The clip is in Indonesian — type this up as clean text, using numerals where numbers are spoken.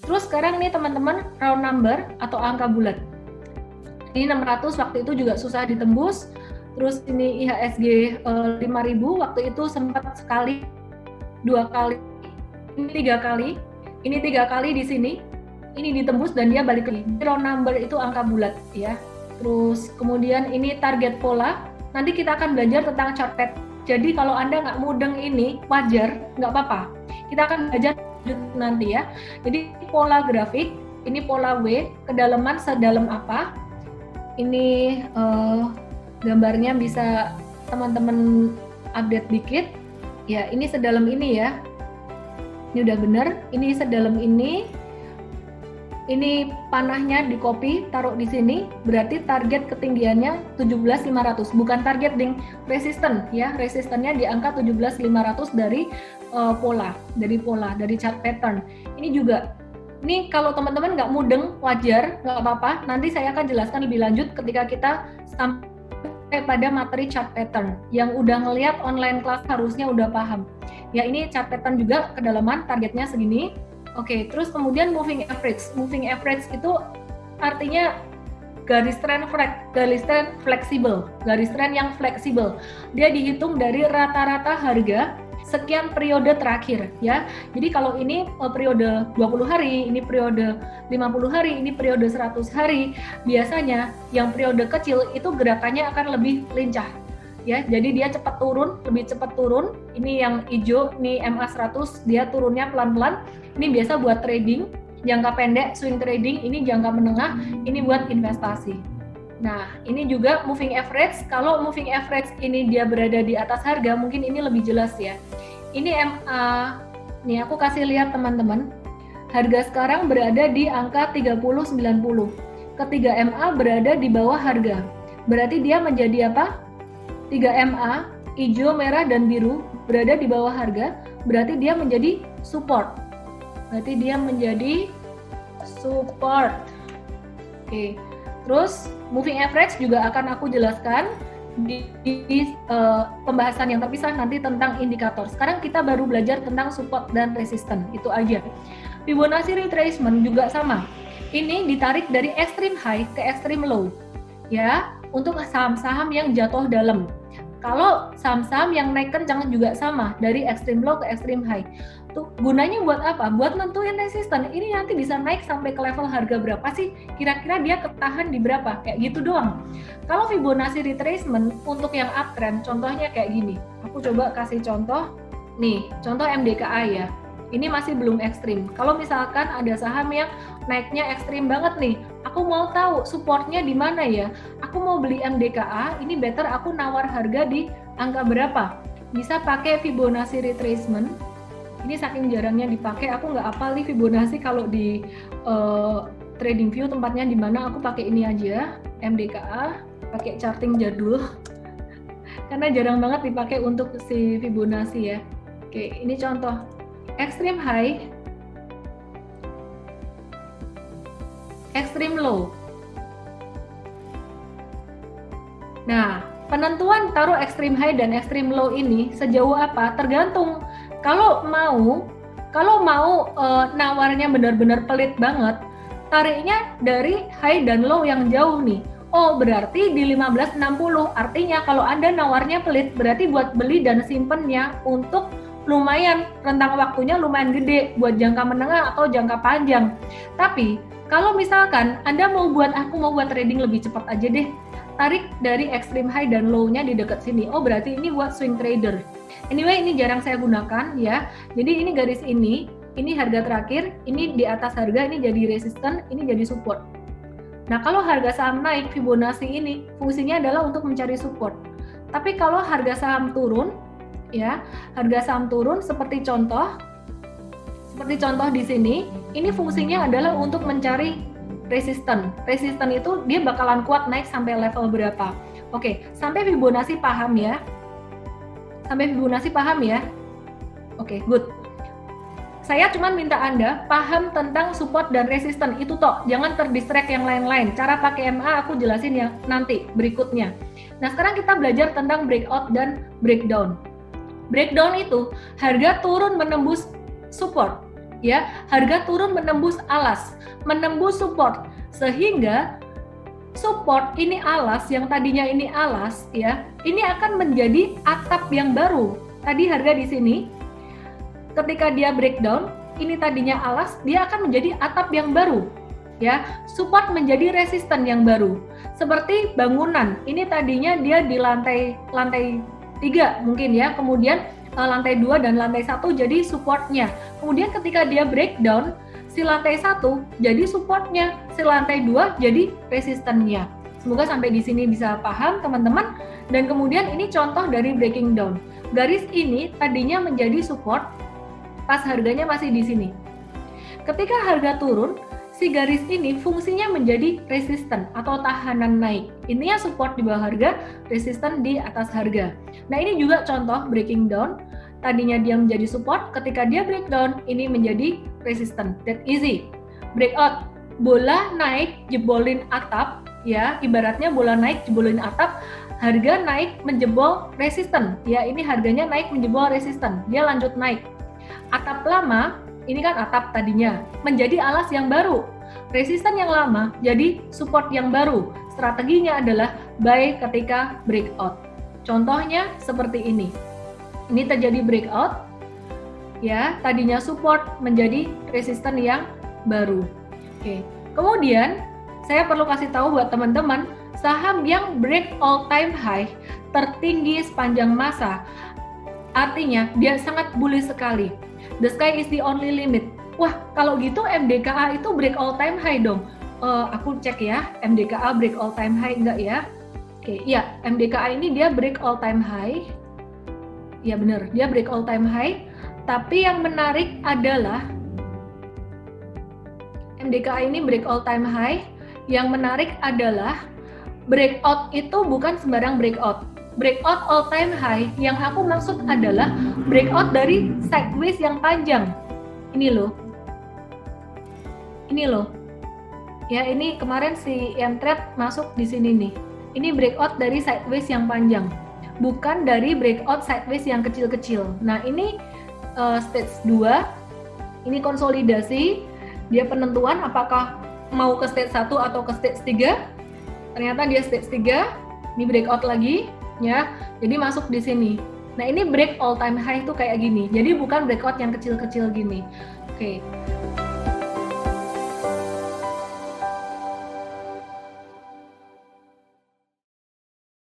Terus sekarang nih teman-teman, round number atau angka bulat. Ini 600 waktu itu juga susah ditembus. Terus ini IHSG 5.000 waktu itu sempat sekali, 2 kali, ini 3 kali, ini 3 kali di sini. Ini ditembus dan dia balik lagi. Round number itu angka bulat ya. Terus kemudian ini target pola. Nanti kita akan belajar tentang chart pattern. Jadi kalau Anda nggak mudeng ini wajar, nggak apa-apa. Kita akan belajar nanti ya. Jadi pola grafik, ini pola W, kedalaman sedalam apa? Ini gambarnya bisa teman-teman update dikit. Ya, ini sedalam ini ya. Ini udah bener. Ini sedalam ini. Ini panahnya di copy, taruh di sini, berarti target ketinggiannya 17.500, bukan target ding, resisten ya, resistennya di angka 17.500 dari pola, dari chart pattern. Ini juga, ini kalau teman-teman nggak mudeng, wajar, nggak apa-apa, nanti saya akan jelaskan lebih lanjut ketika kita sampai pada materi chart pattern, yang udah ngelihat online class harusnya udah paham. Ya ini chart pattern juga, kedalaman, targetnya segini. Oke, terus kemudian moving average. Moving average itu artinya garis tren fleksibel, garis tren yang fleksibel. Dia dihitung dari rata-rata harga sekian periode terakhir ya. Jadi kalau ini periode 20 hari, ini periode 50 hari, ini periode 100 hari, biasanya yang periode kecil itu gerakannya akan lebih lincah. Ya, jadi dia cepat turun, lebih cepat turun. Ini yang hijau, ini MA100, dia turunnya pelan-pelan. Ini biasa buat trading, jangka pendek, swing trading, ini jangka menengah, ini buat investasi. Nah, ini juga moving average. Kalau moving average ini dia berada di atas harga, mungkin ini lebih jelas ya. Ini MA, nih aku kasih lihat teman-teman. Harga sekarang berada di angka 30.90. Ketiga MA berada di bawah harga. Berarti dia menjadi apa? 3 MA, hijau, merah, dan biru berada di bawah harga, berarti dia menjadi support. Berarti dia menjadi support. Oke. Terus moving average juga akan aku jelaskan di pembahasan yang terpisah nanti tentang indikator. Sekarang kita baru belajar tentang support dan resistance, itu aja. Fibonacci retracement juga sama. Ini ditarik dari extreme high ke extreme low. Ya, untuk saham-saham yang jatuh dalam. Kalau saham-saham yang naik kencang juga sama, dari extreme low ke extreme high. Tuh, gunanya buat apa? Buat nentuin resisten. Ini nanti bisa naik sampai ke level harga berapa sih? Kira-kira dia ketahan di berapa? Kayak gitu doang. Kalau Fibonacci retracement untuk yang uptrend, contohnya kayak gini. Aku coba kasih contoh. Nih, contoh MDKA ya. Ini masih belum ekstrim. Kalau misalkan ada saham yang naiknya ekstrim banget nih, aku mau tahu supportnya di mana ya. Aku mau beli MDKA, ini better aku nawar harga di angka berapa. Bisa pakai Fibonacci retracement. Ini saking jarangnya dipakai, aku nggak hafal nih Fibonacci kalau di TradingView tempatnya di mana. Aku pakai ini aja, MDKA, pakai charting jadul. Karena jarang banget dipakai untuk si Fibonacci ya. Oke, ini contoh. Extreme high, extreme low. Nah, penentuan taruh extreme high dan extreme low ini sejauh apa? Tergantung. Kalau mau nawarnya benar-benar pelit banget, tariknya dari high dan low yang jauh nih. Oh, berarti di 1560. Artinya kalau Anda nawarnya pelit, berarti buat beli dan simpennya untuk lumayan, rentang waktunya lumayan gede buat jangka menengah atau jangka panjang. Tapi kalau misalkan aku mau buat trading lebih cepat aja deh, tarik dari extreme high dan low-nya di dekat sini. Oh, berarti ini buat swing trader. Anyway, ini jarang saya gunakan ya. Jadi ini garis ini harga terakhir, ini di atas harga, ini jadi resisten, ini jadi support. Nah, kalau harga saham naik, Fibonacci ini fungsinya adalah untuk mencari support. Tapi kalau harga saham turun, ya, harga saham turun seperti contoh di sini, ini fungsinya adalah untuk mencari resisten. Resisten itu dia bakalan kuat naik sampai level berapa. Oke, sampai Fibonacci paham ya? Oke, good. Saya cuma minta Anda paham tentang support dan resisten itu toh, jangan terdistract yang lain-lain. Cara pakai MA aku jelasin ya nanti berikutnya. Nah, sekarang kita belajar tentang breakout dan breakdown. Breakdown itu harga turun menembus support, ya, harga turun menembus alas, menembus support, sehingga support ini alas, yang tadinya ini alas, ya, ini akan menjadi atap yang baru. Tadi harga di sini, ketika dia breakdown, ini tadinya alas, dia akan menjadi atap yang baru, ya, support menjadi resisten yang baru. Seperti bangunan, ini tadinya dia di lantai 3 mungkin ya, kemudian lantai 2 dan lantai 1 jadi supportnya. Kemudian ketika dia breakdown, si lantai 1 jadi supportnya, si lantai 2 jadi resistennya. Semoga sampai di sini bisa paham teman-teman. Dan kemudian ini contoh dari breaking down. Garis ini tadinya menjadi support pas harganya masih di sini. Ketika harga turun, si garis ini fungsinya menjadi resisten atau tahanan naik. Ini ya support di bawah harga, resisten di atas harga. Nah, ini juga contoh breaking down. Tadinya dia menjadi support, ketika dia breakdown, ini menjadi resisten. That easy. Breakout, bola naik jebolin atap, ya, ibaratnya bola naik jebolin atap, harga naik menjebol resisten. Ya, ini harganya naik menjebol resisten. Dia lanjut naik. Atap lama, ini kan atap tadinya, menjadi alas yang baru. Resisten yang lama jadi support yang baru. Strateginya adalah buy ketika breakout. Contohnya seperti ini. Ini terjadi breakout, ya, tadinya support menjadi resisten yang baru. Oke. Kemudian saya perlu kasih tahu buat teman-teman, saham yang break all time high tertinggi sepanjang masa, artinya dia sangat bullish sekali. The sky is the only limit. Wah, kalau gitu MDKA itu break all time high dong. Aku cek ya, MDKA break all time high enggak ya? Oke, ya, MDKA ini dia break all time high. Ya benar, dia break all time high. Tapi yang menarik adalah MDKA ini break all time high. Yang menarik adalah breakout itu bukan sembarang breakout. Breakout all time high yang aku maksud adalah breakout dari sideways yang panjang. Ini loh. Ini loh. Ya, ini kemarin si M-Trade masuk di sini nih. Ini breakout dari sideways yang panjang. Bukan dari breakout sideways yang kecil-kecil. Nah, ini stage 2. Ini konsolidasi. Dia penentuan apakah mau ke stage 1 atau ke stage 3. Ternyata dia stage 3. Ini breakout lagi. Ya, jadi masuk di sini. Nah, ini break all time high itu kayak gini. Jadi bukan breakout yang kecil-kecil gini. Oke.